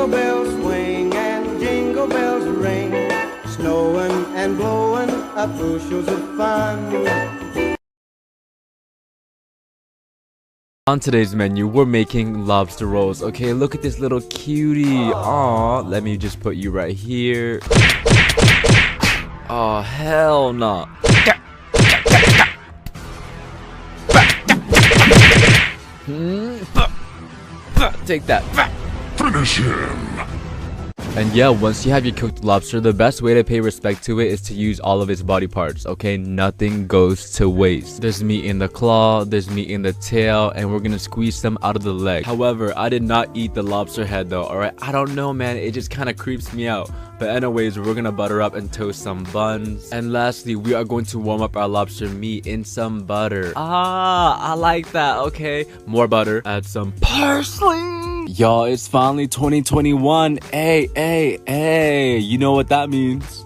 bells swing and jingle bells ring, snowing and blowing up bushels of fun. On today's menu, we're making lobster rolls. Okay, look at this little cutie. Aw, let me just put you right here. Oh, hell no. Take that. Finish him. And yeah, once you have your cooked lobster, the best way to pay respect to it is to use all of its body parts, okay? Nothing goes to waste. There's meat in the claw, there's meat in the tail, and we're gonna squeeze some out of the leg. However, I did not eat the lobster head though, alright? I don't know, man, it just kind of creeps me out. But anyways, we're gonna butter up and toast some buns. And lastly, we are going to warm up our lobster meat in some butter. Ah, I like that, okay? More butter, add some parsley. Y'all, it's finally 2021. Hey, you know what that means?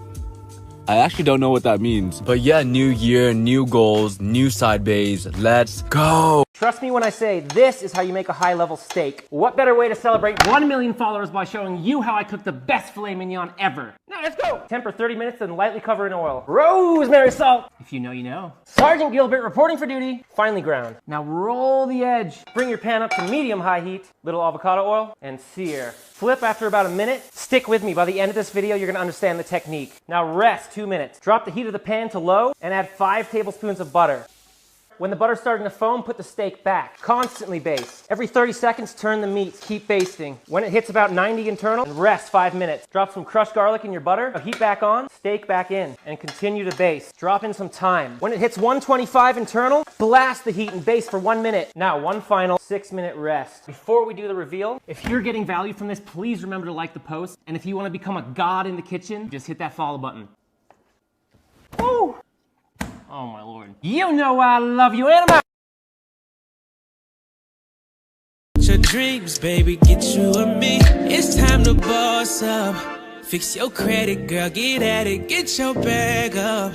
I actually don't know what that means. But yeah, new year, new goals, new side bays. Let's go. Trust me when I say this is how you make a high-level steak. What better way to celebrate 1 million followers by showing you how I cook the best filet mignon ever? Now let's go! Temper 30 minutes and lightly cover in oil. Rosemary salt! If you know, you know. Sergeant Gilbert reporting for duty. Finely ground. Now roll the edge. Bring your pan up to medium-high heat. Little avocado oil and sear. Flip after about a minute. Stick with me. By the end of this video, you're gonna understand the technique. Now rest 2 minutes. Drop the heat of the pan to low and add 5 tablespoons of butter. When the butter's starting to foam, put the steak back. Constantly baste. Every 30 seconds, turn the meat. Keep basting. When it hits about 90 internal, rest 5 minutes. Drop some crushed garlic in your butter. Heat back on, steak back in, and continue to baste. Drop in some thyme. When it hits 125 internal, blast the heat and baste for 1 minute. Now, one final 6-minute rest. Before we do the reveal, if you're getting value from this, please remember to like the post. And if you want to become a god in the kitchen, just hit that follow button. Woo! Oh my lord. You know I love you, animal! Your dreams, baby, get you and me. It's time to boss up. Fix your credit, girl, get at it. Get your bag up.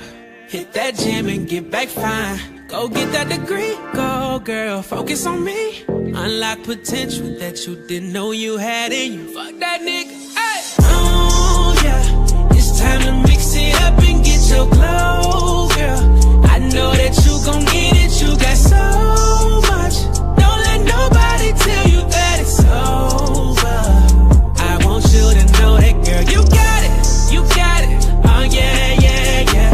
Hit that gym and get back fine. Go get that degree, go girl, focus on me. Unlock potential that you didn't know you had in you. Fuck that nigga, hey! Oh yeah, it's time to mix it up and get your glow, girl. I know that you gon' get it, you got so much. Don't let nobody tell you that it's over. I want you to know that, girl, you got it, oh yeah, yeah, yeah.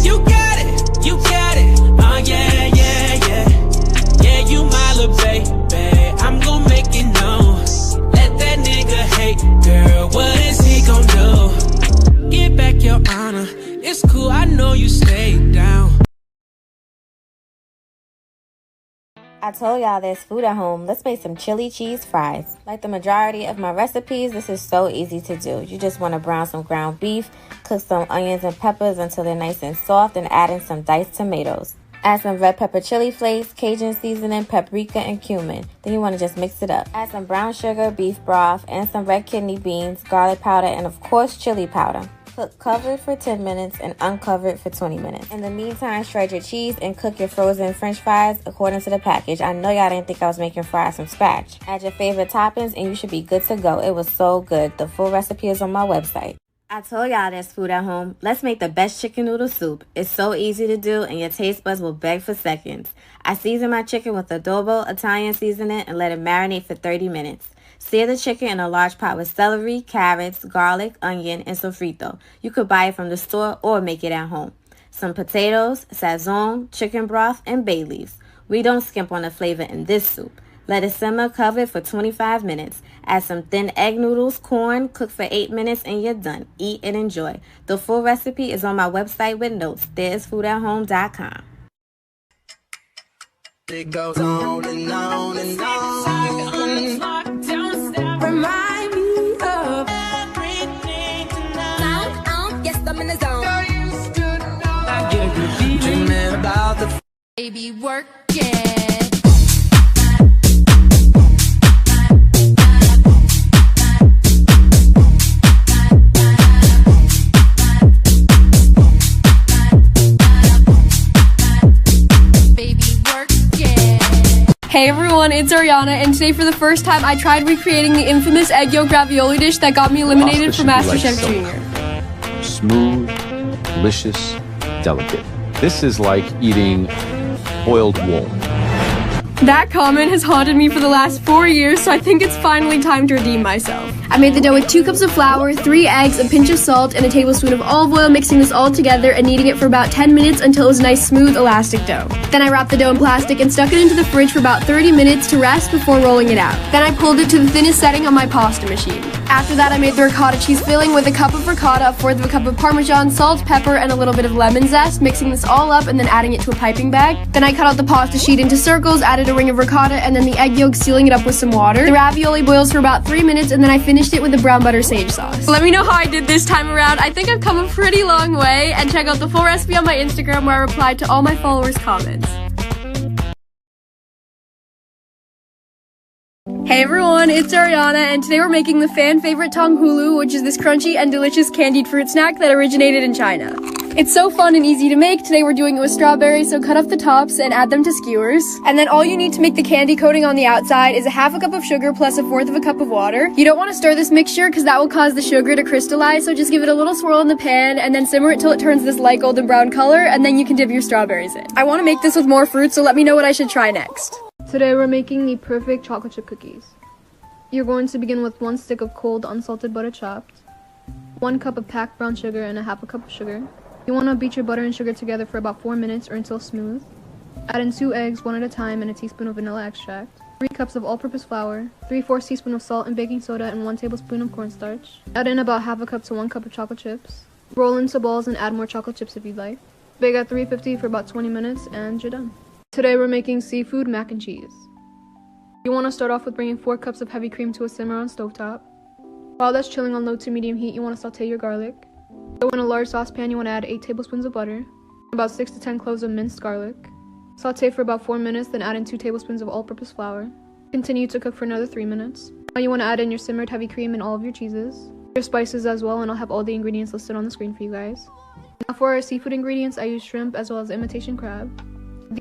You got it, oh yeah, yeah, yeah. Yeah, you my little baby, I'm gon' make it known. Let that nigga hate, girl, what is he gon' do? Get back your honor, it's cool, I know you stayed down. I told y'all there's food at home. Let's make some chili cheese fries. Like the majority of my recipes, this is so easy to do. You just want to brown some ground beef, cook some onions and peppers until they're nice and soft, and add in some diced tomatoes. Add some red pepper chili flakes, Cajun seasoning, paprika, and cumin. Then you want to just mix it up. Add some brown sugar, beef broth, and some red kidney beans, garlic powder, and of course chili powder. Cook covered for 10 minutes and uncovered for 20 minutes. In the meantime, shred your cheese and cook your frozen french fries according to the package. I know y'all didn't think I was making fries from scratch. Add your favorite toppings and you should be good to go. It was so good. The full recipe is on my website. I told y'all there's food at home. Let's make the best chicken noodle soup. It's so easy to do and your taste buds will beg for seconds. I season my chicken with adobo, Italian seasoning, and let it marinate for 30 minutes. Sear the chicken in a large pot with celery, carrots, garlic, onion, and sofrito. You could buy it from the store or make it at home. Some potatoes, sazon, chicken broth, and bay leaves. We don't skimp on the flavor in this soup. Let it simmer covered for 25 minutes. Add some thin egg noodles, corn, cook for 8 minutes, and you're done. Eat and enjoy. The full recipe is on my website with notes. there'sfoodathome.com. It goes on and on and on. Remind me of everything tonight. Yes, I'm in the zone. I get a good feeling. Dreaming about the Baby, work it. Hey everyone. everyone, it's Ariana, and today for the first time I tried recreating the infamous egg yolk ravioli dish that got me eliminated from MasterChef Junior. Smooth, delicious, delicate. This is like eating boiled wool. That comment has haunted me for the last 4 years, so I think it's finally time to redeem myself. I made the dough with 2 cups of flour, 3 eggs, a pinch of salt, and a tablespoon of olive oil, mixing this all together and kneading it for about 10 minutes until it was a nice, smooth, elastic dough. Then I wrapped the dough in plastic and stuck it into the fridge for about 30 minutes to rest before rolling it out. Then I pulled it to the thinnest setting on my pasta machine. After that, I made the ricotta cheese filling with a cup of ricotta, a fourth of a cup of Parmesan, salt, pepper, and a little bit of lemon zest, mixing this all up and then adding it to a piping bag. Then I cut out the pasta sheet into circles, added a ring of ricotta, and then the egg yolk, sealing it up with some water. The ravioli boils for about 3 minutes, and then I finished it with the brown butter sage sauce. Let me know how I did this time around. I think I've come a pretty long way, and check out the full recipe on my Instagram where I replied to all my followers' comments. Hey everyone, it's Ariana, and today we're making the fan favorite tong hulu, which is this crunchy and delicious candied fruit snack that originated in China. It's so fun and easy to make. Today we're doing it with strawberries, so cut off the tops and add them to skewers. And then all you need to make the candy coating on the outside is a half a cup of sugar plus a fourth of a cup of water. You don't want to stir this mixture because that will cause the sugar to crystallize, so just give it a little swirl in the pan and then simmer it till it turns this light golden brown color, and then you can dip your strawberries in. I want to make this with more fruit, so let me know what I should try next. Today we're making the perfect chocolate chip cookies. You're going to begin with 1 stick of cold unsalted butter chopped, 1 cup of packed brown sugar, and a half a cup of sugar. You want to beat your butter and sugar together for about 4 minutes or until smooth. Add in 2 eggs, 1 at a time, and a teaspoon of vanilla extract, 3 cups of all-purpose flour, 3/4 teaspoon of salt and baking soda, and 1 tablespoon of cornstarch. Add in about half a cup to 1 cup of chocolate chips. Roll into balls and add more chocolate chips if you'd like. Bake at 350 for about 20 minutes, and you're done. Today we're making seafood mac and cheese. You want to start off with bringing 4 cups of heavy cream to a simmer on stovetop. While that's chilling on low to medium heat, you want to saute your garlic. So in a large saucepan, you want to add 8 tablespoons of butter, about 6 to 10 cloves of minced garlic. Saute for about 4 minutes, then add in 2 tablespoons of all-purpose flour. Continue to cook for another 3 minutes. Now you want to add in your simmered heavy cream and all of your cheeses, your spices as well, and I'll have all the ingredients listed on the screen for you guys. Now for our seafood ingredients, I use shrimp as well as imitation crab.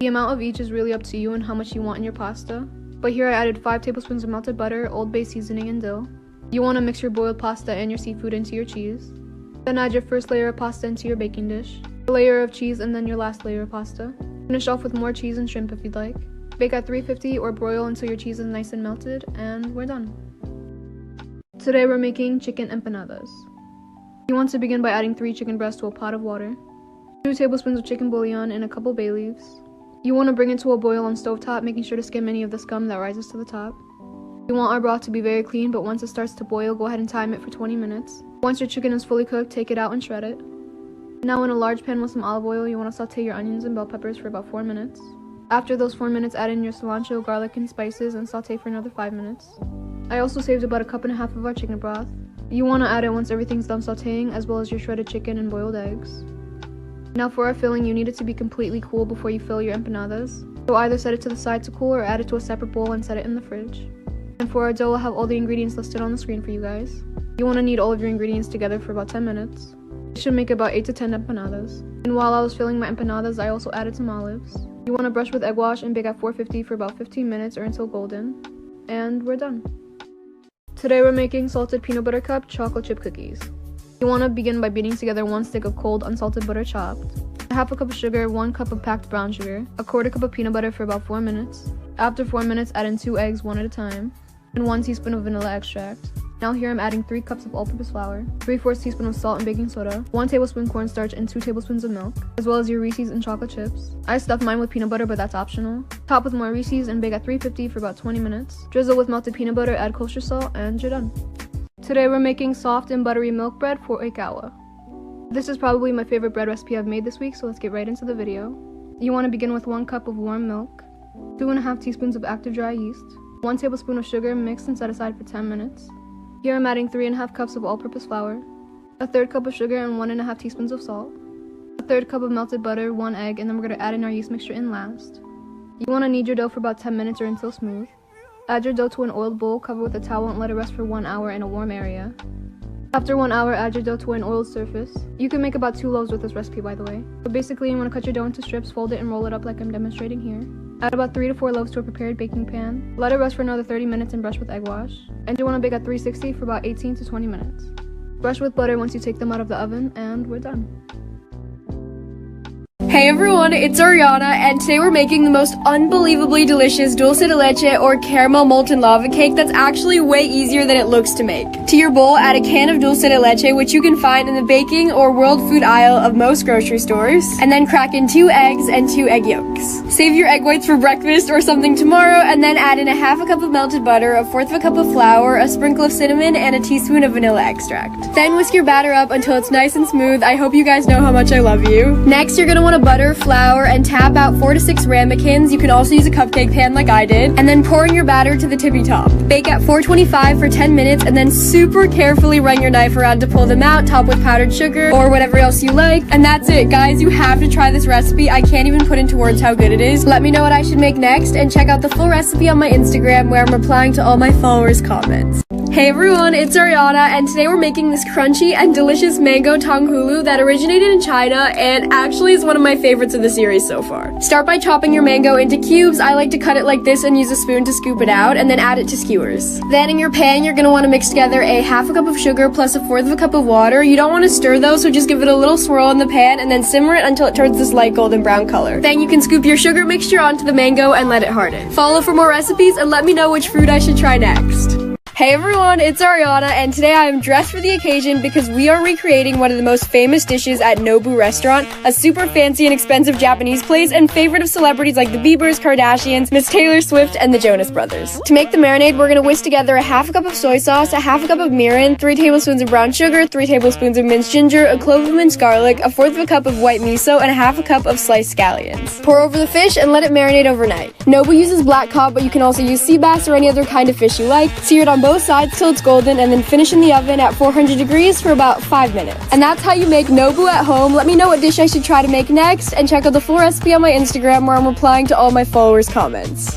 The amount of each is really up to you and how much you want in your pasta, but here I added 5 tablespoons of melted butter, Old Bay seasoning, and dill. You want to mix your boiled pasta and your seafood into your cheese. Then add your first layer of pasta into your baking dish, a layer of cheese, and then your last layer of pasta. Finish off with more cheese and shrimp if you'd like. Bake at 350 or broil until your cheese is nice and melted, and we're done. Today we're making chicken empanadas. You want to begin by adding 3 chicken breasts to a pot of water, 2 tablespoons of chicken bouillon, and a couple bay leaves. You want to bring it to a boil on stovetop, making sure to skim any of the scum that rises to the top. You want our broth to be very clean, but once it starts to boil, go ahead and time it for 20 minutes. Once your chicken is fully cooked, take it out and shred it. Now in a large pan with some olive oil, you want to saute your onions and bell peppers for about 4 minutes. After those 4 minutes, add in your cilantro, garlic, and spices and saute for another 5 minutes. I also saved about 1.5 cups of our chicken broth. You want to add it once everything's done sauteing, as well as your shredded chicken and boiled eggs. Now for our filling, you need it to be completely cool before you fill your empanadas. So either set it to the side to cool or add it to a separate bowl and set it in the fridge. And for our dough, I'll have all the ingredients listed on the screen for you guys. You want to knead all of your ingredients together for about 10 minutes. You should make about 8 to 10 empanadas. And while I was filling my empanadas, I also added some olives. You want to brush with egg wash and bake at 450 for about 15 minutes or until golden. And we're done. Today we're making salted peanut butter cup chocolate chip cookies. You want to begin by beating together 1 stick of cold unsalted butter chopped, a half a cup of sugar, 1 cup of packed brown sugar, a 1/4 cup of peanut butter for about 4 minutes. After 4 minutes, add in 2 eggs, 1 at a time, and 1 teaspoon of vanilla extract. Now here I'm adding 3 cups of all-purpose flour, 3/4 teaspoon of salt and baking soda, 1 tablespoon cornstarch, and 2 tablespoons of milk, as well as your Reese's and chocolate chips. I stuffed mine with peanut butter, but that's optional. Top with more Reese's and bake at 350 for about 20 minutes. Drizzle with melted peanut butter, add kosher salt, and you're done. Today we're making soft and buttery milk bread for ikawa. This is probably my favorite bread recipe I've made this week, so let's get right into the video. You want to begin with 1 cup of warm milk, 2.5 teaspoons of active dry yeast, 1 tablespoon of sugar mixed and set aside for 10 minutes. Here I'm adding 3.5 cups of all-purpose flour, a 1/3 cup of sugar and 1.5 teaspoons of salt, a 1/3 cup of melted butter, 1 egg, and then we're going to add in our yeast mixture in last. You want to knead your dough for about 10 minutes or until smooth. Add your dough to an oiled bowl, cover with a towel, and let it rest for 1 hour in a warm area. After 1 hour, add your dough to an oiled surface. You can make about 2 loaves with this recipe, by the way. But basically, you want to cut your dough into strips, fold it, and roll it up like I'm demonstrating here. Add about 3 to 4 loaves to a prepared baking pan. Let it rest for another 30 minutes and brush with egg wash. And you want to bake at 360 for about 18 to 20 minutes. Brush with butter once you take them out of the oven, and we're done. Hey everyone, it's Ariana, and today we're making the most unbelievably delicious dulce de leche or caramel molten lava cake that's actually way easier than it looks to make. To your bowl, add a can of dulce de leche, which you can find in the baking or world food aisle of most grocery stores, and then crack in 2 eggs and 2 egg yolks. Save your egg whites for breakfast or something tomorrow, and then add in a half a cup of melted butter, a 1/4 of a cup of flour, a sprinkle of cinnamon, and a teaspoon of vanilla extract. Then whisk your batter up until it's nice and smooth. I hope you guys know how much I love you. Next, you're gonna want to butter, flour, and tap out 4 to 6 ramekins. You can also use a cupcake pan like I did, and then pour in your batter to the tippy top. Bake at 425 for 10 minutes, and then super carefully run your knife around to pull them out, top with powdered sugar or whatever else you like. And that's it, guys. You have to try this recipe. I can't even put into words how good it is. Let me know what I should make next, and check out the full recipe on my Instagram where I'm replying to all my followers' comments. Hey everyone, it's Ariana, and today we're making this crunchy and delicious mango tanghulu that originated in China and actually is one of my favorites of the series so far. Start by chopping your mango into cubes. I like to cut it like this and use a spoon to scoop it out, and then add it to skewers. Then in your pan, you're gonna want to mix together a half a cup of sugar plus a 1/4 of a cup of water. You don't want to stir though, so just give it a little swirl in the pan and then simmer it until it turns this light golden brown color. Then you can scoop your sugar mixture onto the mango and let it harden. Follow for more recipes and let me know which fruit I should try next. Hey everyone, it's Ariana, and today I am dressed for the occasion because we are recreating one of the most famous dishes at Nobu Restaurant, a super fancy and expensive Japanese place and favorite of celebrities like the Biebers, Kardashians, Miss Taylor Swift, and the Jonas Brothers. To make the marinade, we're going to whisk together a half a cup of soy sauce, a half a cup of mirin, 3 tablespoons of brown sugar, 3 tablespoons of minced ginger, a clove of minced garlic, a 1/4 of a cup of white miso, and a half a cup of sliced scallions. Pour over the fish and let it marinate overnight. Nobu uses black cod, but you can also use sea bass or any other kind of fish you like. Sear it on both sides till it's golden, and then finish in the oven at 400 degrees for about 5 minutes. And that's how you make Nobu at home. Let me know what dish I should try to make next, and check out the full recipe on my Instagram where I'm replying to all my followers' comments.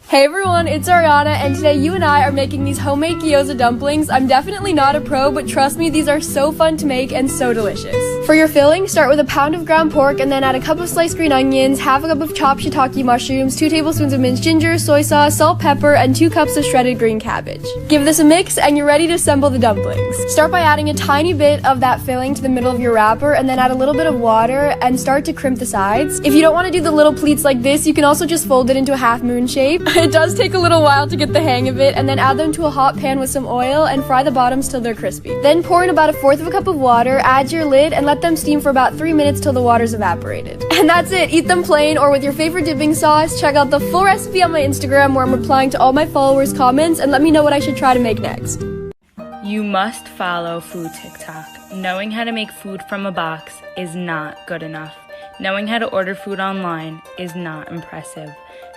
Hey everyone, it's Ariana, and today you and I are making these homemade gyoza dumplings. I'm definitely not a pro, but trust me, these are so fun to make and so delicious. For your filling, start with a pound of ground pork and then add a cup of sliced green onions, half a cup of chopped shiitake mushrooms, 2 tablespoons of minced ginger, soy sauce, salt, pepper, and 2 cups of shredded green cabbage. Give this a mix and you're ready to assemble the dumplings. Start by adding a tiny bit of that filling to the middle of your wrapper and then add a little bit of water and start to crimp the sides. If you don't want to do the little pleats like this, you can also just fold it into a half moon shape. It does take a little while to get the hang of it, and then add them to a hot pan with some oil and fry the bottoms till they're crispy. Then pour in about a 1/4 of a cup of water, add your lid, and let them steam for about 3 minutes till the water's evaporated. And that's it. Eat them plain or with your favorite dipping sauce. Check out the full recipe on my Instagram where I'm replying to all my followers' comments, and let me know what I should try to make next. You must follow food TikTok. Knowing how to make food from a box is not good enough. Knowing how to order food online is not impressive.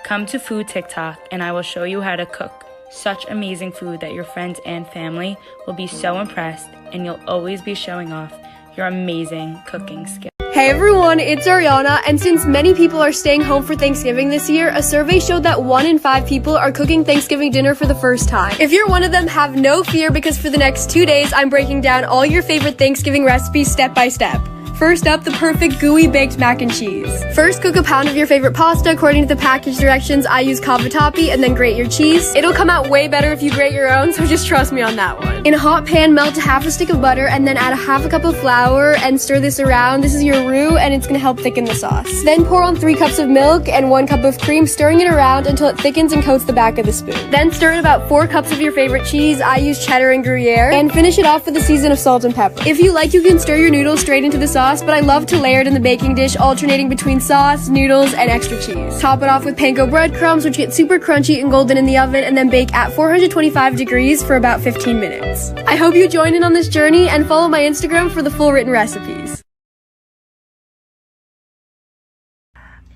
Come to Food TikTok and I will show you how to cook such amazing food that your friends and family will be so impressed, and you'll always be showing off your amazing cooking skills. Hey everyone, it's Ariana, and since many people are staying home for Thanksgiving this year, a survey showed that 1 in 5 people are cooking Thanksgiving dinner for the first time. If you're one of them, have no fear, because for the next 2 days, I'm breaking down all your favorite Thanksgiving recipes step by step. First up, the perfect gooey baked mac and cheese. First, cook a pound of your favorite pasta according to the package directions. I use cavatappi, and then grate your cheese. It'll come out way better if you grate your own, so just trust me on that one. In a hot pan, melt a half a stick of butter and then add a half a cup of flour and stir this around. This is your roux, and it's gonna help thicken the sauce. Then pour on 3 cups of milk and 1 cup of cream, stirring it around until it thickens and coats the back of the spoon. Then stir in about 4 cups of your favorite cheese. I use cheddar and Gruyere, and finish it off with a season of salt and pepper. If you like, you can stir your noodles straight into the sauce, but I love to layer it in the baking dish, alternating between sauce, noodles, and extra cheese. Top it off with panko breadcrumbs, which get super crunchy and golden in the oven, and then bake at 425 degrees for about 15 minutes. I hope you join in on this journey and follow my Instagram for the full written recipes.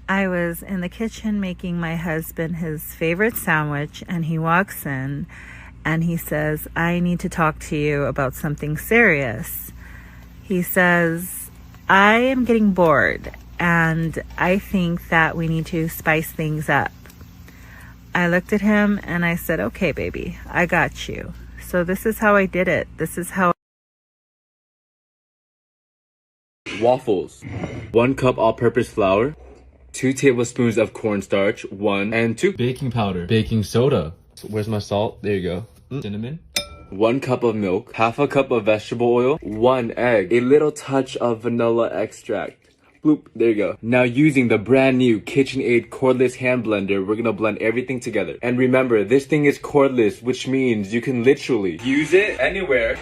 I was in the kitchen making my husband his favorite sandwich, and he walks in and he says, "I need to talk to you about something serious." He says, "I am getting bored and I think that we need to spice things up." I looked at him and I said, "Okay, baby, I got you." So this is how I did it. This is how Waffles. 1 cup all-purpose flour. 2 tablespoons of cornstarch. 1 and 2. Baking powder. Baking soda. Where's my salt? There you go. Cinnamon. 1 cup of milk. Half a cup of vegetable oil. 1 egg. A little touch of vanilla extract. Bloop, there you go. Now using the brand new KitchenAid cordless hand blender, we're gonna blend everything together. And remember, this thing is cordless, which means you can literally use it anywhere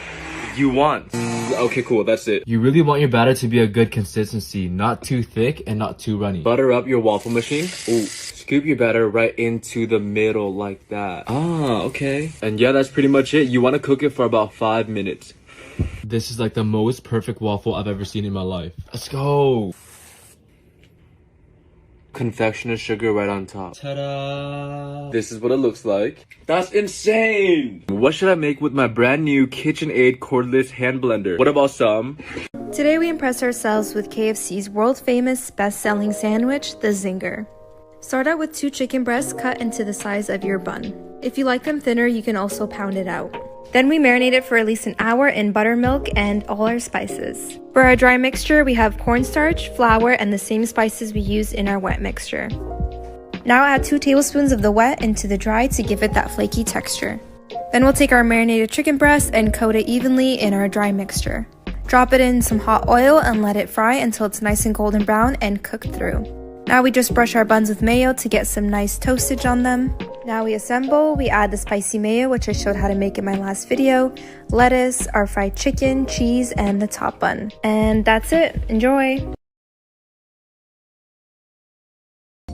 you want. Okay, cool, that's it. You really want your batter to be a good consistency, not too thick and not too runny. Butter up your waffle machine. Ooh, scoop your batter right into the middle like that. Ah, okay. And yeah, that's pretty much it. You wanna cook it for about 5 minutes. This is like the most perfect waffle I've ever seen in my life. Let's go. Confectioner's sugar right on top. Ta-da! This is what it looks like. That's insane! What should I make with my brand new KitchenAid cordless hand blender? What about some? Today we impress ourselves with KFC's world-famous best-selling sandwich, the Zinger. Start out with 2 chicken breasts cut into the size of your bun. If you like them thinner, you can also pound it out. Then we marinate it for at least an hour in buttermilk and all our spices. For our dry mixture, we have cornstarch, flour, and the same spices we used in our wet mixture. Now add 2 tablespoons of the wet into the dry to give it that flaky texture. Then we'll take our marinated chicken breast and coat it evenly in our dry mixture. Drop it in some hot oil and let it fry until it's nice and golden brown and cooked through. Now we just brush our buns with mayo to get some nice toastage on them. Now we assemble, we add the spicy mayo, which I showed how to make in my last video, lettuce, our fried chicken, cheese, and the top bun. And that's it. Enjoy!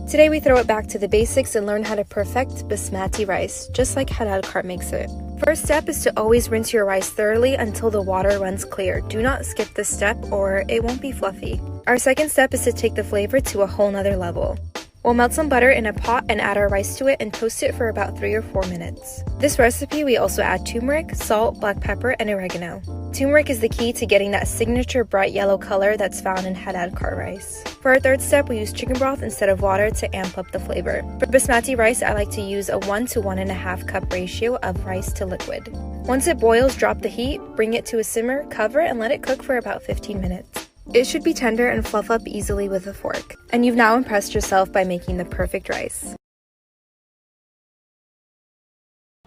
Today we throw it back to the basics and learn how to perfect basmati rice, just like Hadad makes it. First step is to always rinse your rice thoroughly until the water runs clear. Do not skip this step or it won't be fluffy. Our second step is to take the flavor to a whole nother level. We'll melt some butter in a pot and add our rice to it and toast it for about 3 or 4 minutes. This recipe we also add turmeric, salt, black pepper, and oregano. Turmeric is the key to getting that signature bright yellow color that's found in Hadad rice. For our third step, we use chicken broth instead of water to amp up the flavor. For basmati rice, I like to use a 1 to 1.5 cup ratio of rice to liquid. Once it boils, drop the heat, bring it to a simmer, cover, and let it cook for about 15 minutes. It should be tender and fluff up easily with a fork. And you've now impressed yourself by making the perfect rice.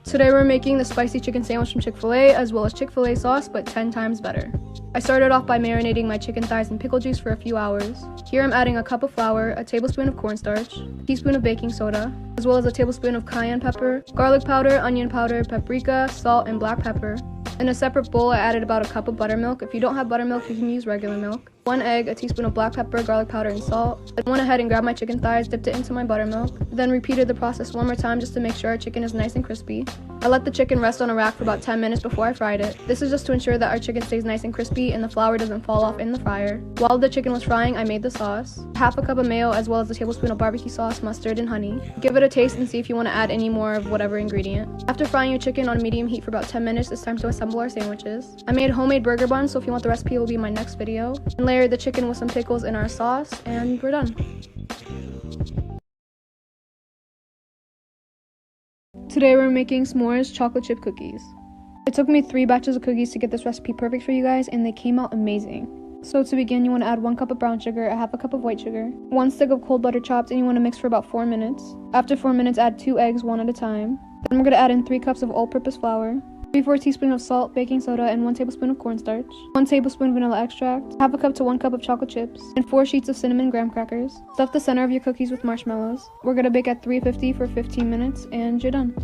Today we're making the spicy chicken sandwich from Chick-fil-A as well as Chick-fil-A sauce, but 10 times better. I started off by marinating my chicken thighs in pickle juice for a few hours. Here I'm adding a cup of flour, a tablespoon of cornstarch, a teaspoon of baking soda, as well as a tablespoon of cayenne pepper, garlic powder, onion powder, paprika, salt, and black pepper. In a separate bowl, I added about a cup of buttermilk. If you don't have buttermilk, you can use regular milk. 1 egg, a teaspoon of black pepper, garlic powder, and salt. I went ahead and grabbed my chicken thighs, dipped it into my buttermilk, then repeated the process one more time just to make sure our chicken is nice and crispy. I let the chicken rest on a rack for about 10 minutes before I fried it. This is just to ensure that our chicken stays nice and crispy and the flour doesn't fall off in the fryer. While the chicken was frying, I made the sauce. Half a cup of mayo as well as a tablespoon of barbecue sauce, mustard, and honey. Give it a taste and see if you want to add any more of whatever ingredient. After frying your chicken on medium heat for about 10 minutes, it's time to assemble our sandwiches. I made homemade burger buns, so if you want the recipe, it will be in my next video. And layered the chicken with some pickles in our sauce, and we're done. Today we're making s'mores chocolate chip cookies. It took me 3 batches of cookies to get this recipe perfect for you guys, and they came out amazing. So to begin, you want to add 1 cup of brown sugar, a half a cup of white sugar, 1 stick of cold butter chopped, and you want to mix for about 4 minutes. After 4 minutes, add 2 eggs, 1 at a time. Then we're going to add in 3 cups of all-purpose flour, 3/4 teaspoon of salt, baking soda, and 1 tablespoon of cornstarch, 1 tablespoon vanilla extract, half a cup to 1 cup of chocolate chips, and 4 sheets of cinnamon graham crackers. Stuff the center of your cookies with marshmallows. We're going to bake at 350 for 15 minutes, and you're done.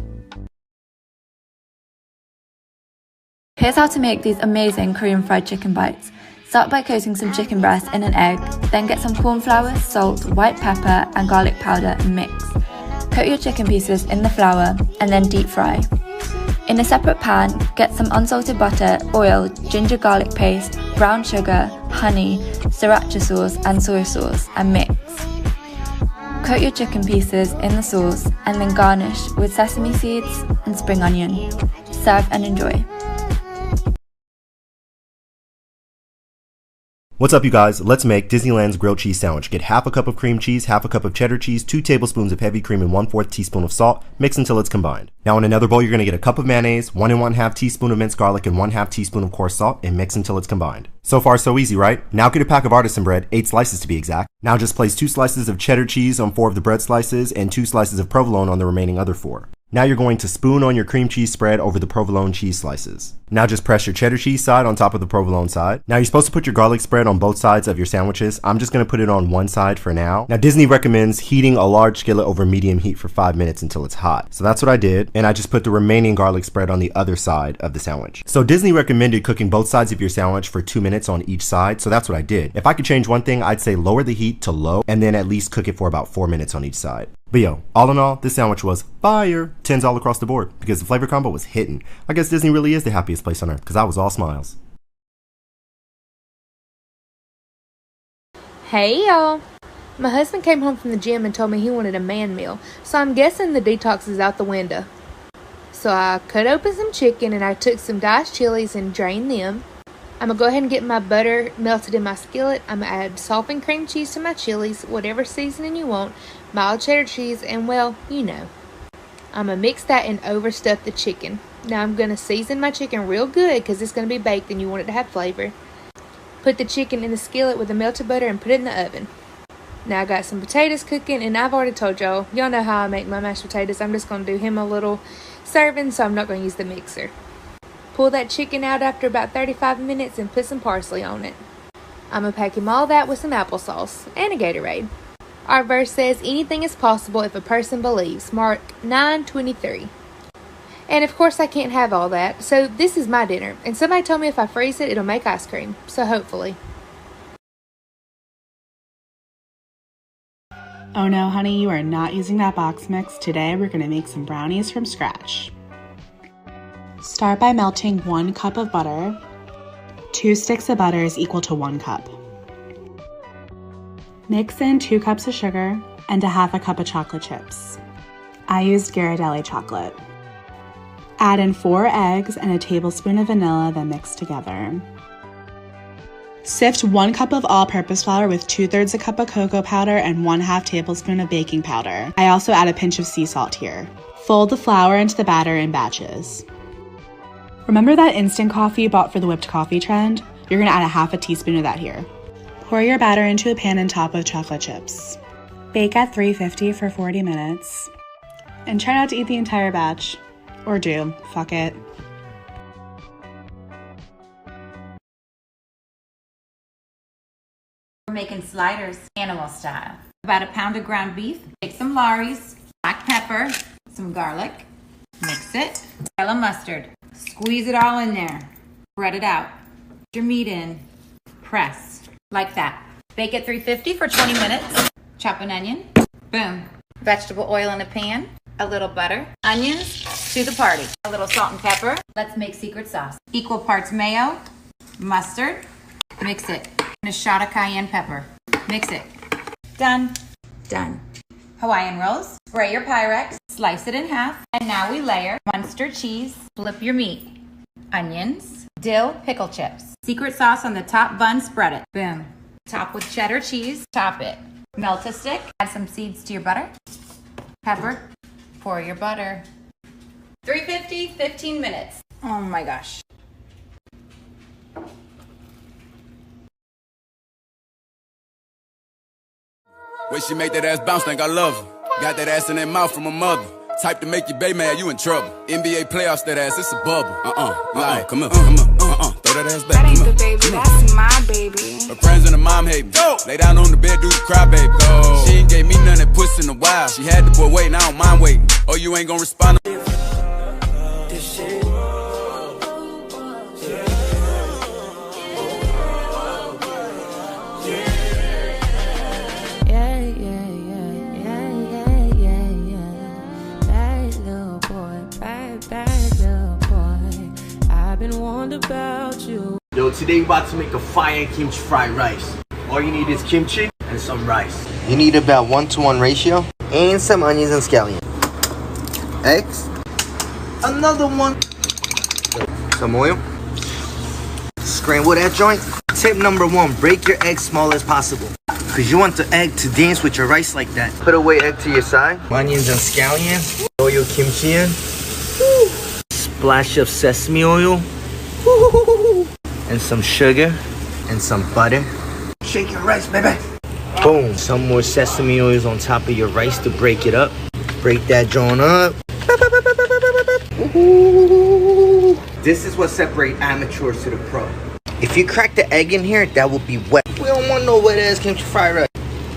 Here's how to make these amazing Korean fried chicken bites. Start by coating some chicken breast in an egg, then get some corn flour, salt, white pepper, and garlic powder and mix. Coat your chicken pieces in the flour and then deep fry. In a separate pan, get some unsalted butter, oil, ginger garlic paste, brown sugar, honey, sriracha sauce, and soy sauce, and mix. Coat your chicken pieces in the sauce and then garnish with sesame seeds and spring onion. Serve and enjoy. What's up, you guys? Let's make Disneyland's grilled cheese sandwich. Get half a cup of cream cheese, half a cup of cheddar cheese, 2 tablespoons of heavy cream, and 1/4 teaspoon of salt. Mix until it's combined. Now in another bowl, you're going to get a cup of mayonnaise, 1 1/2 teaspoon of minced garlic, and 1/2 teaspoon of coarse salt, and mix until it's combined. So far, so easy, right? Now get a pack of artisan bread, 8 slices to be exact. Now just place 2 slices of cheddar cheese on 4 of the bread slices, and 2 slices of provolone on the remaining other 4. Now you're going to spoon on your cream cheese spread over the provolone cheese slices. Now just press your cheddar cheese side on top of the provolone side. Now you're supposed to put your garlic spread on both sides of your sandwiches. I'm just going to put it on one side for now. Now Disney recommends heating a large skillet over medium heat for 5 minutes until it's hot. So that's what I did, and I just put the remaining garlic spread on the other side of the sandwich. So Disney recommended cooking both sides of your sandwich for 2 minutes on each side, so that's what I did. If I could change one thing, I'd say lower the heat to low, and then at least cook it for about 4 minutes on each side. But yo, all in all, this sandwich was fire. 10s all across the board because the flavor combo was hitting. I guess Disney really is the happiest place on earth because I was all smiles. Hey y'all. My husband came home from the gym and told me he wanted a man meal, so I'm guessing the detox is out the window. So I cut open some chicken and I took some diced chilies and drained them. I'm going to go ahead and get my butter melted in my skillet. I'm going to add salt and cream cheese to my chilies, whatever seasoning you want, mild cheddar cheese, and well, you know. I'm going to mix that and overstuff the chicken. Now I'm going to season my chicken real good because it's going to be baked and you want it to have flavor. Put the chicken in the skillet with the melted butter and put it in the oven. Now I got some potatoes cooking, and I've already told y'all know how I make my mashed potatoes. I'm just going to do him a little serving, so I'm not going to use the mixer. Pull that chicken out after about 35 minutes and put some parsley on it. I'm going to pack him all that with some applesauce and a Gatorade. Our verse says, anything is possible if a person believes. Mark 9:23. And of course I can't have all that, so this is my dinner. And somebody told me if I freeze it, it'll make ice cream. So hopefully. Oh no, honey, you are not using that box mix. Today we're going to make some brownies from scratch. Start by melting 1 cup of butter. 2 sticks of butter is equal to 1 cup. Mix in 2 cups of sugar and 1/2 cup of chocolate chips. I used Ghirardelli chocolate. Add in 4 eggs and a tablespoon of vanilla, then mix together. Sift 1 cup of all-purpose flour with 2/3 a cup of cocoa powder and 1/2 tablespoon of baking powder. I also add a pinch of sea salt here. Fold the flour into the batter in batches. Remember that instant coffee you bought for the whipped coffee trend? You're going to add 1/2 teaspoon of that here. Pour your batter into a pan and top with chocolate chips. Bake at 350 for 40 minutes. And try not to eat the entire batch. Or do. Fuck it. We're making sliders, animal style. About a pound of ground beef. Take some Lawry's, black pepper, some garlic. Mix it. Yellow mustard. Squeeze it all in there. Spread it out. Put your meat in. Press. Like that. Bake at 350 for 20 minutes. Chop an onion. Boom. Vegetable oil in a pan. A little butter. Onions to the party. A little salt and pepper. Let's make secret sauce. Equal parts mayo, mustard. Mix it. And a shot of cayenne pepper. Mix it. Done. Done. Hawaiian rolls. Spray your Pyrex. Slice it in half. And now we layer Munster cheese. Flip your meat. Onions. Dill pickle chips. Secret sauce on the top bun. Spread it. Boom. Top with cheddar cheese. Top it. Melt a stick. Add some seeds to your butter. Pepper. Pour your butter. 350, 15 minutes. Oh my gosh. When she make that ass bounce, think I love her. Got that ass in that mouth from her mother. Type to make your baby mad, you in trouble. NBA playoffs, that ass, it's a bubble. Come on, throw that ass back. That ain't the baby, that's my baby. Her friends and her mom hate me. Lay down on the bed, do the cry, baby. She ain't gave me none that puss in a while. She had the boy waiting, I don't mind waiting. Oh, you ain't gonna respond. This shit. About you. Yo, today we're about to make a fire kimchi fried rice. All you need is kimchi and some rice. You need about 1-to-1 ratio and some onions and scallions. Eggs. Another one. Some oil. Scramble that joint. Tip number 1, break your egg small as possible. Cause you want the egg to dance with your rice like that. Put away egg to your side. Onions and scallion. Throw your kimchi in. Splash of sesame oil. And some sugar. And some butter. Shake your rice, baby. Boom. Some more sesame oils on top of your rice to break it up. Break that joint up. This is what separates amateurs to the pro. If you crack the egg in here, that will be wet. We don't want no wet ass kimchi fried rice.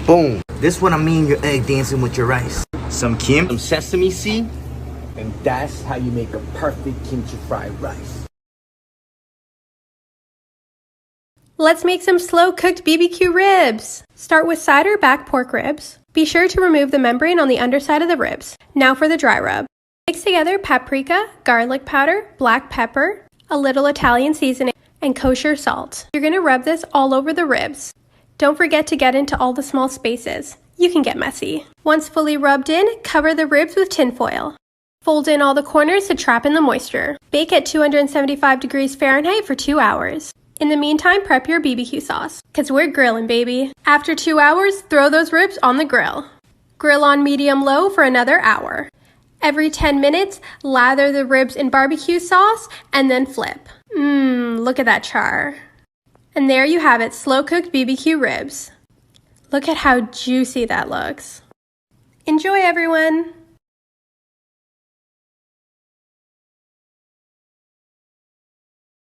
Boom. This is what I mean your egg dancing with your rice. Some sesame seed, and that's how you make a perfect kimchi fried rice. Let's make some slow-cooked BBQ ribs. Start with side or back pork ribs. Be sure to remove the membrane on the underside of the ribs. Now for the dry rub. Mix together paprika, garlic powder, black pepper, a little Italian seasoning, and kosher salt. You're going to rub this all over the ribs. Don't forget to get into all the small spaces. You can get messy. Once fully rubbed in, cover the ribs with tin foil. Fold in all the corners to trap in the moisture. Bake at 275 degrees Fahrenheit for 2 hours. In the meantime, prep your BBQ sauce, cause we're grilling, baby. After 2 hours, throw those ribs on the grill. Grill on medium-low for another hour. Every 10 minutes, lather the ribs in barbecue sauce and then flip. Look at that char. And there you have it, slow-cooked BBQ ribs. Look at how juicy that looks. Enjoy, everyone!